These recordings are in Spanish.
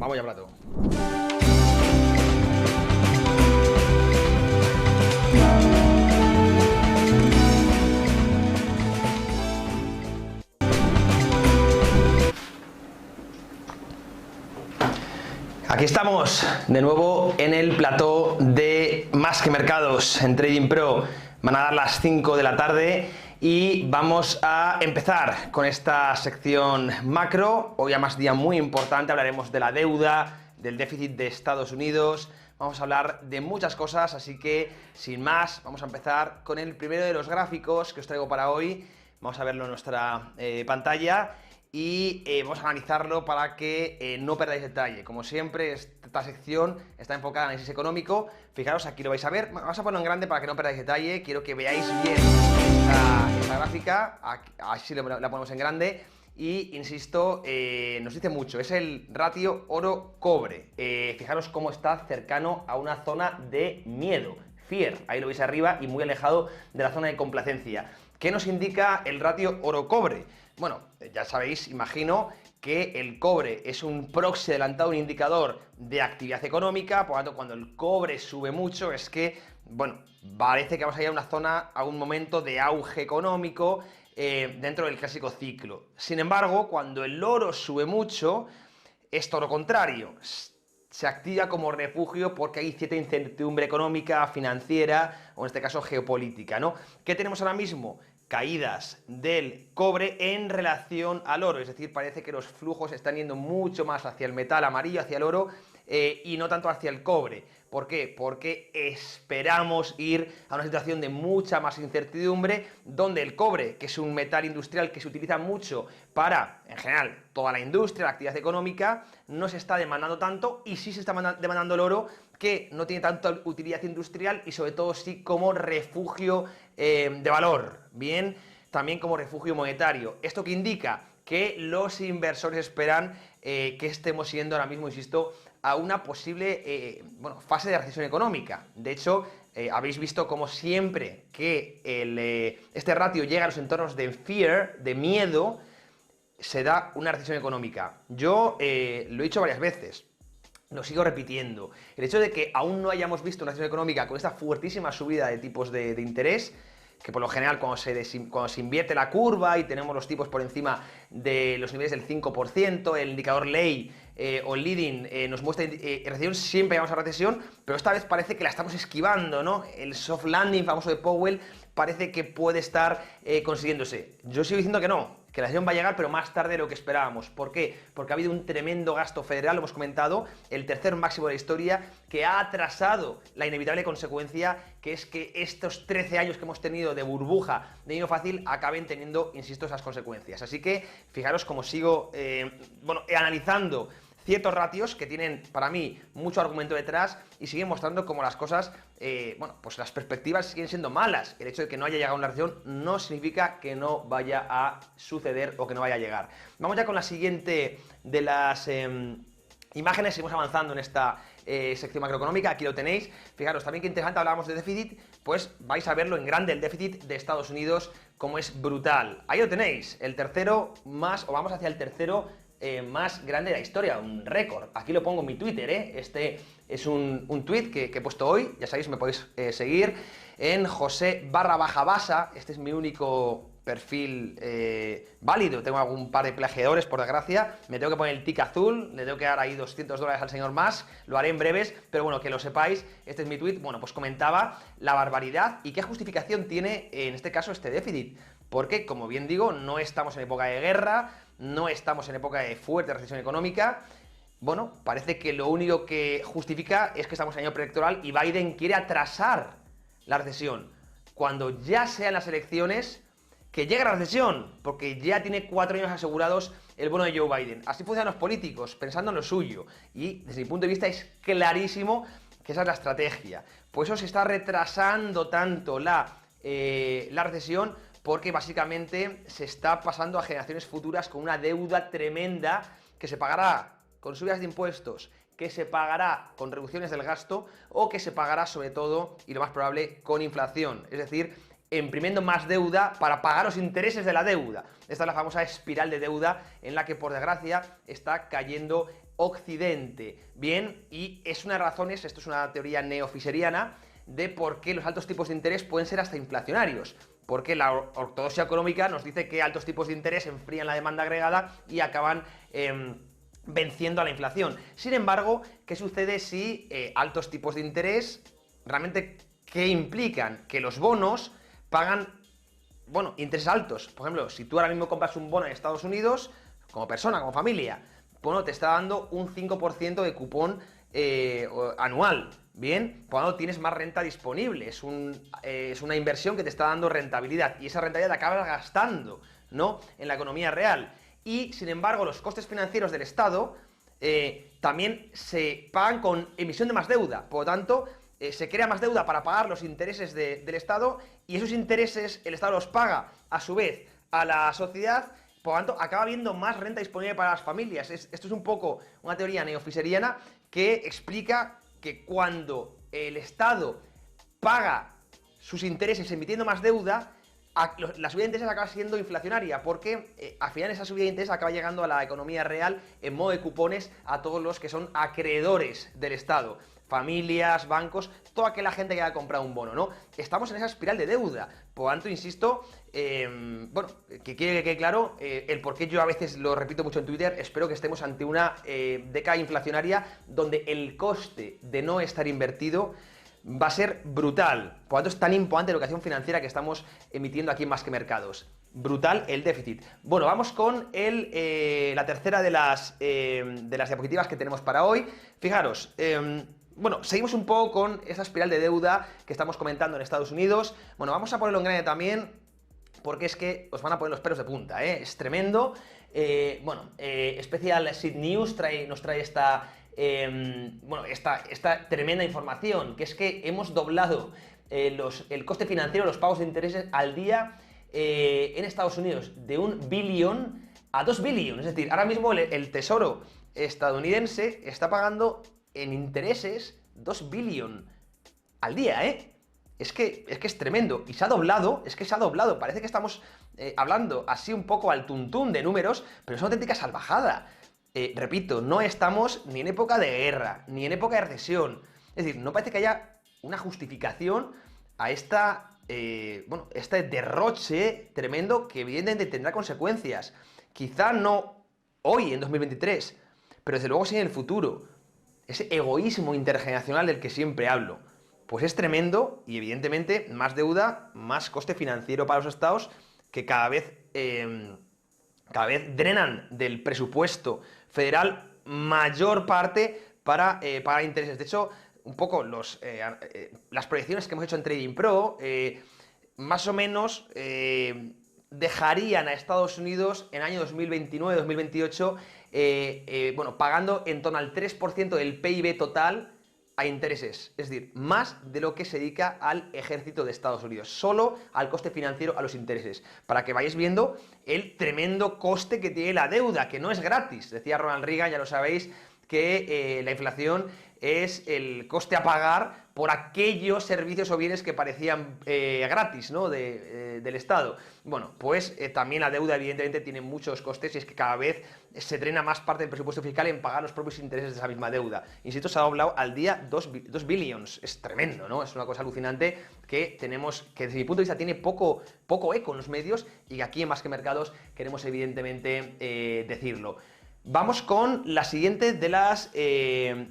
vamos ya a plato. Aquí estamos de nuevo en el plató de Más que Mercados en Trading Pro. Van a dar las 5 de la tarde y vamos a empezar con esta sección macro. Hoy además día muy importante, hablaremos de la deuda, del déficit de Estados Unidos. Vamos a hablar de muchas cosas, así que sin más vamos a empezar con el primero de los gráficos que os traigo para hoy. Vamos a verlo en nuestra pantalla. Y vamos a analizarlo para que no perdáis detalle. Como siempre, esta sección está enfocada en análisis económico. Fijaros, aquí lo vais a ver. Vamos a ponerlo en grande para que no perdáis detalle. Quiero que veáis bien esta gráfica. Así la ponemos en grande. Y, insisto, nos dice mucho. Es el ratio oro-cobre. Fijaros cómo está cercano a una zona de miedo. Fear. Ahí lo veis arriba y muy alejado de la zona de complacencia. ¿Qué nos indica el ratio oro-cobre? Bueno, ya sabéis, imagino, que el cobre es un proxy adelantado, un indicador de actividad económica. Por lo tanto, cuando el cobre sube mucho es que, bueno, parece que vamos a ir a una zona, a un momento de auge económico dentro del clásico ciclo. Sin embargo, cuando el oro sube mucho, es todo lo contrario. Se activa como refugio porque hay cierta incertidumbre económica, financiera o en este caso geopolítica, ¿no? ¿Qué tenemos ahora mismo? Caídas del cobre en relación al oro, es decir, parece que los flujos están yendo mucho más hacia el metal amarillo, hacia el oro, y no tanto hacia el cobre. ¿Por qué? Porque esperamos ir a una situación de mucha más incertidumbre, donde el cobre, que es un metal industrial que se utiliza mucho para, en general, toda la industria, la actividad económica, no se está demandando tanto, y sí se está demandando el oro, que no tiene tanta utilidad industrial y sobre todo sí como refugio de valor, bien, también como refugio monetario. ¿Esto qué indica? Que los inversores esperan que estemos yendo ahora mismo, insisto, a una posible fase de recesión económica. De hecho, habéis visto como siempre que este ratio llega a los entornos de fear, de miedo, se da una recesión económica. Yo lo he dicho varias veces. Lo sigo repitiendo. El hecho de que aún no hayamos visto una recesión económica con esta fuertísima subida de tipos de interés, que por lo general cuando se invierte la curva y tenemos los tipos por encima de los niveles del 5%, el indicador ley o el leading nos muestra recesión, siempre vamos a recesión, pero esta vez parece que la estamos esquivando, ¿no? El soft landing famoso de Powell parece que puede estar consiguiéndose. Yo sigo diciendo que no, que la recesión va a llegar, pero más tarde de lo que esperábamos. ¿Por qué? Porque ha habido un tremendo gasto federal, lo hemos comentado, el tercer máximo de la historia, que ha atrasado la inevitable consecuencia, que es que estos 13 años que hemos tenido de burbuja de dinero fácil acaben teniendo, insisto, esas consecuencias. Así que fijaros cómo sigo analizando ciertos ratios que tienen, para mí, mucho argumento detrás y siguen mostrando cómo las cosas, pues las perspectivas siguen siendo malas. El hecho de que no haya llegado una recesión no significa que no vaya a suceder o que no vaya a llegar. Vamos ya con la siguiente de las imágenes, seguimos avanzando en esta sección macroeconómica, aquí lo tenéis. Fijaros, también que interesante, hablábamos de déficit, pues vais a verlo en grande, el déficit de Estados Unidos, como es brutal. Ahí lo tenéis, el tercero más, o vamos hacia el tercero más grande de la historia, un récord. Aquí lo pongo en mi Twitter, Este es un tweet que he puesto hoy, ya sabéis, me podéis seguir en José_Basa, este es mi único perfil válido, tengo algún par de plagiadores por desgracia, me tengo que poner el tic azul, le tengo que dar ahí $200 al señor Musk, lo haré en breves, pero bueno, que lo sepáis, este es mi tweet. Bueno, pues comentaba la barbaridad y qué justificación tiene en este caso este déficit, porque como bien digo, no estamos en época de guerra, no estamos en época de fuerte recesión económica. Bueno, parece que lo único que justifica es que estamos en año preelectoral y Biden quiere atrasar la recesión, cuando ya sean las elecciones que llegue la recesión, porque ya tiene 4 años asegurados el bono de Joe Biden. Así funcionan los políticos, pensando en lo suyo, y desde mi punto de vista es clarísimo que esa es la estrategia. Por eso se está retrasando tanto la recesión, porque básicamente se está pasando a generaciones futuras con una deuda tremenda que se pagará con subidas de impuestos, que se pagará con reducciones del gasto o que se pagará sobre todo, y lo más probable, con inflación. Es decir, imprimiendo más deuda para pagar los intereses de la deuda. Esta es la famosa espiral de deuda en la que, por desgracia, está cayendo Occidente. Bien, y es una de las razones, esto es una teoría neofiseriana, de por qué los altos tipos de interés pueden ser hasta inflacionarios. Porque la ortodoxia económica nos dice que altos tipos de interés enfrían la demanda agregada y acaban venciendo a la inflación. Sin embargo, ¿qué sucede si altos tipos de interés realmente qué implican? Que los bonos pagan, bueno, intereses altos. Por ejemplo, si tú ahora mismo compras un bono en Estados Unidos, como persona, como familia, bueno, te está dando un 5% de cupón anual. Bien, cuando tienes más renta disponible, es una inversión que te está dando rentabilidad y esa rentabilidad la acabas gastando, ¿no?, en la economía real. Y, sin embargo, los costes financieros del Estado también se pagan con emisión de más deuda. Por lo tanto, se crea más deuda para pagar los intereses del Estado y esos intereses el Estado los paga, a su vez, a la sociedad. Por lo tanto, acaba habiendo más renta disponible para las familias. Esto es un poco una teoría neofiseriana que explica que cuando el Estado paga sus intereses emitiendo más deuda, la subida de intereses acaba siendo inflacionaria, porque al final esa subida de intereses acaba llegando a la economía real en modo de cupones a todos los que son acreedores del Estado. Familias, bancos, toda aquella gente que haya comprado un bono, ¿no? Estamos en esa espiral de deuda. Por tanto, insisto, bueno, que quede claro el por qué yo a veces lo repito mucho en Twitter. Espero que estemos ante una década inflacionaria donde el coste de no estar invertido va a ser brutal. Por lo tanto, es tan importante la educación financiera que estamos emitiendo aquí en Más que Mercados. Brutal el déficit. Bueno, vamos con la tercera de las diapositivas que tenemos para hoy. Fijaros, bueno, seguimos un poco con esa espiral de deuda que estamos comentando en Estados Unidos. Bueno, vamos a ponerlo en grande también, porque es que os van a poner los pelos de punta, ¿eh? Es tremendo. Bueno, Special Seed News nos trae esta tremenda información, que es que hemos doblado el coste financiero, los pagos de intereses al día en Estados Unidos, de 1 billón a 2 billion. Es decir, ahora mismo el Tesoro estadounidense está pagando en intereses 2 billion al día, ¿eh? Es que es tremendo, y se ha doblado, parece que estamos hablando así un poco al tuntún de números, pero es una auténtica salvajada. Repito, no estamos ni en época de guerra, ni en época de recesión. Es decir, no parece que haya una justificación a este derroche tremendo que evidentemente tendrá consecuencias. Quizá no hoy, en 2023, pero desde luego sí en el futuro. Ese egoísmo intergeneracional del que siempre hablo, pues es tremendo y evidentemente más deuda, más coste financiero para los estados que cada vez drenan del presupuesto federal mayor parte para pagar intereses. De hecho, un poco las proyecciones que hemos hecho en Trading Pro, más o menos dejarían a Estados Unidos en el año 2029-2028 bueno, pagando en torno al 3% del PIB total a intereses, es decir, más de lo que se dedica al ejército de Estados Unidos, solo al coste financiero, a los intereses, para que vayáis viendo el tremendo coste que tiene la deuda, que no es gratis. Decía Ronald Reagan, ya lo sabéis, que la inflación es el coste a pagar por aquellos servicios o bienes que parecían gratis, ¿no?, del Estado. Bueno, pues también la deuda evidentemente tiene muchos costes y es que cada vez se drena más parte del presupuesto fiscal en pagar los propios intereses de esa misma deuda. Insisto, se ha doblado al día 2 billions. Es tremendo, ¿no? Es una cosa alucinante que tenemos, que desde mi punto de vista tiene poco eco en los medios y que aquí en Más que Mercados queremos evidentemente decirlo. Vamos con la siguiente de las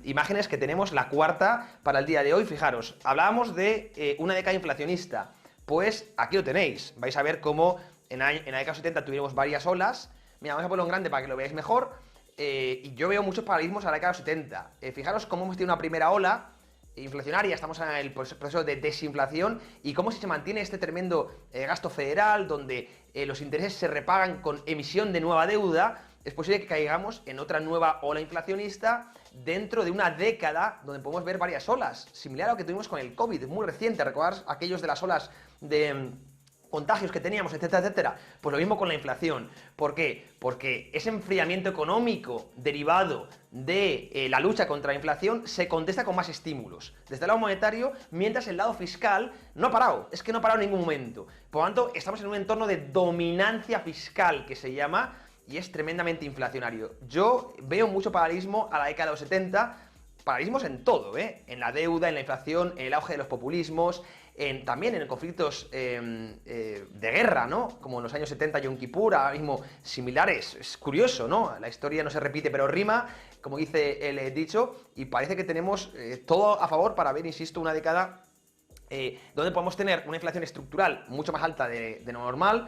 imágenes que tenemos, la cuarta para el día de hoy. Fijaros, hablábamos de una década inflacionista. Pues aquí lo tenéis. Vais a ver cómo en la década 70 tuvimos varias olas. Mira, vamos a ponerlo en grande para que lo veáis mejor. Y yo veo muchos paralelismos a la década 70. Fijaros cómo hemos tenido una primera ola inflacionaria, estamos en el proceso de desinflación y cómo se mantiene este tremendo gasto federal donde los intereses se repagan con emisión de nueva deuda. Es posible que caigamos en otra nueva ola inflacionista dentro de una década donde podemos ver varias olas, similar a lo que tuvimos con el COVID, muy reciente. Recordad aquellos de las olas de contagios que teníamos, etcétera, etcétera. Pues lo mismo con la inflación. ¿Por qué? Porque ese enfriamiento económico derivado de la lucha contra la inflación se contesta con más estímulos desde el lado monetario, mientras el lado fiscal no ha parado, es que no ha parado en ningún momento. Por lo tanto, estamos en un entorno de dominancia fiscal que se llama, y es tremendamente inflacionario. Yo veo mucho paralelismo a la década de los 70, paralelismos en todo, en la deuda, en la inflación, en el auge de los populismos, también en conflictos de guerra, ¿no? Como en los años 70 Yom Kippur, ahora mismo similares. Es curioso, ¿no? La historia no se repite, pero rima, como dice el dicho, y parece que tenemos todo a favor para ver, insisto, una década donde podemos tener una inflación estructural mucho más alta de lo normal.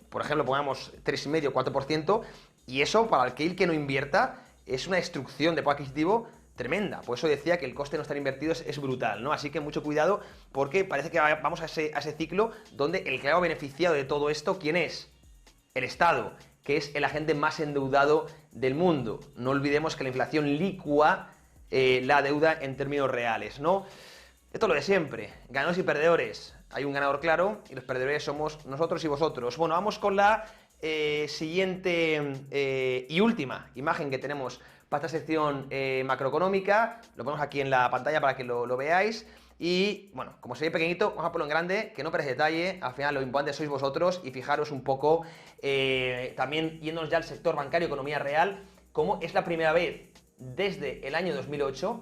Por ejemplo, pongamos 3,5 o 4%, y eso para aquel que no invierta es una destrucción de poder adquisitivo tremenda. Por eso decía que el coste de no estar invertido es brutal, ¿no? Así que mucho cuidado, porque parece que vamos a ese ciclo donde el claro beneficiado de todo esto, ¿quién es? El Estado, que es el agente más endeudado del mundo. No olvidemos que la inflación licúa la deuda en términos reales, ¿no? Esto es lo de siempre, ganadores y perdedores. Hay un ganador claro y los perdedores somos nosotros y vosotros. Bueno, vamos con la siguiente y última imagen que tenemos para esta sección macroeconómica. Lo ponemos aquí en la pantalla para que lo veáis. Y bueno, como se ve pequeñito, vamos a ponerlo en grande, que no perece detalle. Al final lo importante sois vosotros, y fijaros un poco, también yéndonos ya al sector bancario, economía real, como es la primera vez desde el año 2008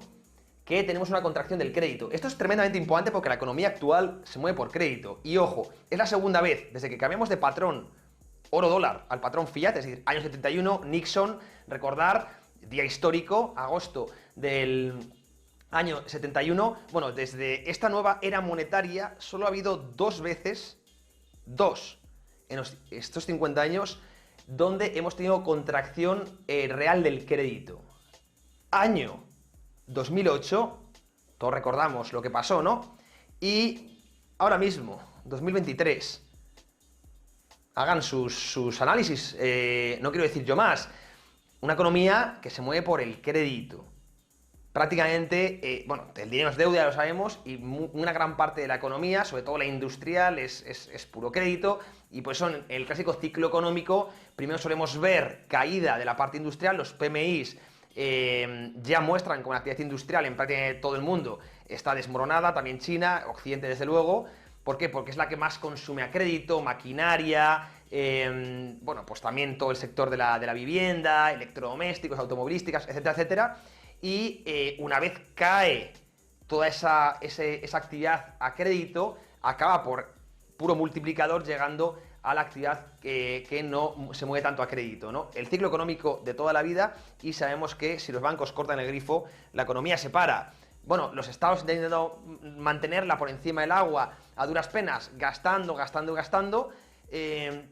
que tenemos una contracción del crédito. Esto es tremendamente importante porque la economía actual se mueve por crédito. Y ojo, es la segunda vez desde que cambiamos de patrón oro-dólar al patrón fiat, es decir, año 71, Nixon, recordar, día histórico, agosto del año 71. Bueno, desde esta nueva era monetaria solo ha habido dos veces, en estos 50 años, donde hemos tenido contracción real del crédito. Año 2008, todos recordamos lo que pasó, ¿no? Y ahora mismo, 2023, hagan sus análisis, no quiero decir yo más. Una economía que se mueve por el crédito. Prácticamente, bueno, el dinero es deuda, ya lo sabemos, y una gran parte de la economía, sobre todo la industrial, es puro crédito, y por eso en el clásico ciclo económico primero solemos ver caída de la parte industrial. Los PMIs ya muestran que la actividad industrial en prácticamente todo el mundo está desmoronada, también China, Occidente desde luego. ¿Por qué? Porque es la que más consume a crédito, maquinaria, bueno, pues también todo el sector de la vivienda, electrodomésticos, automovilísticas, etcétera, etcétera. Y una vez cae toda esa actividad a crédito, acaba por puro multiplicador llegando a la actividad que no se mueve tanto a crédito, ¿no? El ciclo económico de toda la vida, y sabemos que si los bancos cortan el grifo, la economía se para. Bueno, los estados intentando mantenerla por encima del agua a duras penas, gastando,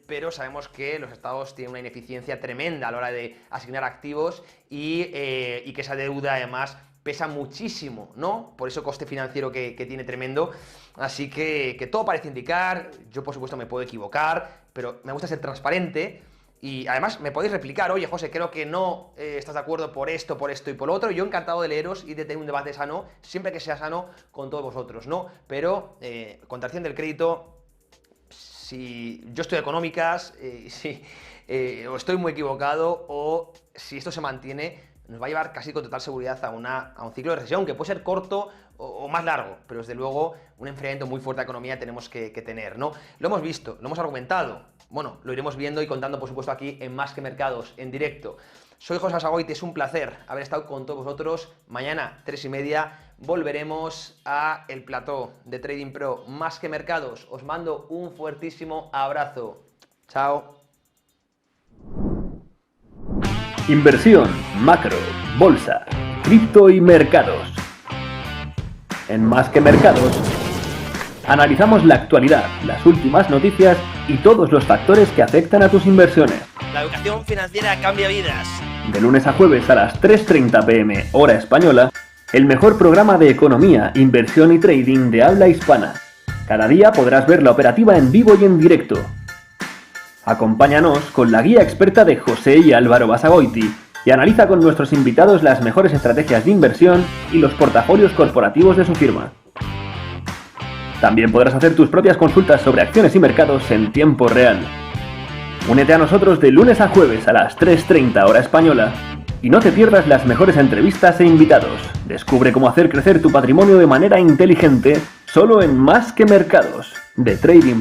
pero sabemos que los estados tienen una ineficiencia tremenda a la hora de asignar activos y que esa deuda además pesa muchísimo, ¿no? Por eso coste financiero que tiene tremendo. Así que todo parece indicar, yo por supuesto me puedo equivocar, pero me gusta ser transparente. Y además me podéis replicar, oye José, creo que no estás de acuerdo por esto y por lo otro. Yo encantado de leeros y de tener un debate sano, siempre que sea sano con todos vosotros, ¿no? Pero contracción del crédito, si yo estoy de económicas, o estoy muy equivocado, o si esto se mantiene, nos va a llevar casi con total seguridad a un ciclo de recesión, que puede ser corto o más largo, pero desde luego un enfriamiento muy fuerte de la economía tenemos que tener, ¿no? Lo hemos visto, lo hemos argumentado. Bueno, lo iremos viendo y contando, por supuesto, aquí en Más que Mercados, en directo. Soy José Basagoiti, es un placer haber estado con todos vosotros. Mañana, 3:30, volveremos a el plató de Trading Pro Más que Mercados. Os mando un fuertísimo abrazo. Chao. Inversión, macro, bolsa, cripto y mercados. En Más que Mercados analizamos la actualidad, las últimas noticias y todos los factores que afectan a tus inversiones. La educación financiera cambia vidas. De lunes a jueves a las 3:30 p.m. hora española, el mejor programa de economía, inversión y trading de habla hispana. Cada día podrás ver la operativa en vivo y en directo. Acompáñanos con la guía experta de José y Álvaro Basagoiti y analiza con nuestros invitados las mejores estrategias de inversión y los portafolios corporativos de su firma. También podrás hacer tus propias consultas sobre acciones y mercados en tiempo real. Únete a nosotros de lunes a jueves a las 3:30 hora española y no te pierdas las mejores entrevistas e invitados. Descubre cómo hacer crecer tu patrimonio de manera inteligente solo en Más que Mercados, de Trading